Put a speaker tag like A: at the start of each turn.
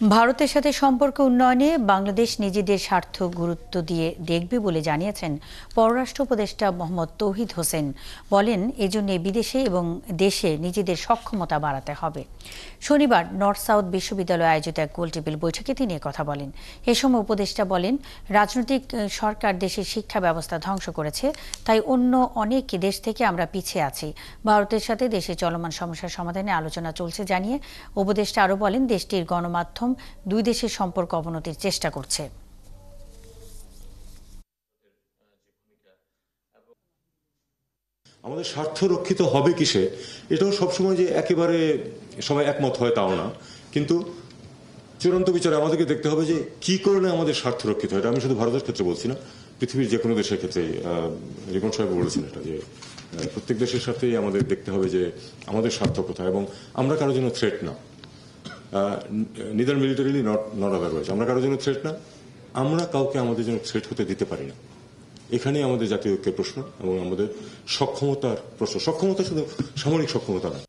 A: ভারতের সাথে সম্পর্ক উন্নয়নে বাংলাদেশ নিজেদের স্বার্থ গুরুত্ব দিয়ে দেখবে বলে জানিয়েছেন পররাষ্ট্র উপদেষ্টা মোহাম্মদ তৌহিদ হোসেন। বলেন, এজন্য বিদেশে এবং দেশে নিজেদের সক্ষমতা বাড়াতে হবে। শনিবার নর্থ সাউথ বিশ্ববিদ্যালয়ে আয়োজিত এক গোলটেবিল বৈঠকে তিনি কথা বলেন। এ সময় উপদেষ্টা বলেন, রাজনৈতিক সরকার দেশের শিক্ষা ব্যবস্থা ধ্বংস করেছে, তাই অন্য অনেক দেশ থেকে আমরা পিছিয়ে আছি। ভারতের সাথে দেশের চলমান সমস্যার সমাধানে আলোচনা চলছে জানিয়ে উপদেষ্টা আরও বলেন, দেশটির গণমাধ্যম দুই দেশের সম্পর্ক অবনতির চেষ্টা করছে।
B: আমাদের স্বার্থ রক্ষিত হবে কিসে, এটাও সবসময় যে একেবারে সবাই একমত হয় তাও না, কিন্তু চূড়ান্ত বিচারে আমাদেরকে দেখতে হবে যে কি করলে আমাদের স্বার্থ রক্ষিত হয়। এটা আমি শুধু ভারতের ক্ষেত্রে বলছি না, পৃথিবীর যে কোনো দেশের ক্ষেত্রে। রিপন সাহেব বলেছেন এটা, যে প্রত্যেক দেশের সাথেই আমাদের দেখতে হবে যে আমাদের স্বার্থ কোথায়, এবং আমরা কারোর জন্য থ্রেট না, নিদার মিলিটারিলি নট আদারওয়াইজ। আমরা কারোর জন্য থ্রেট না, আমরা কাউকে আমাদের জন্য থ্রেট হতে দিতে পারি না। এখানেই আমাদের জাতীয় ঐক্যের প্রশ্ন এবং আমাদের সক্ষমতার প্রশ্ন। সক্ষমতা শুধু সামরিক সক্ষমতা না।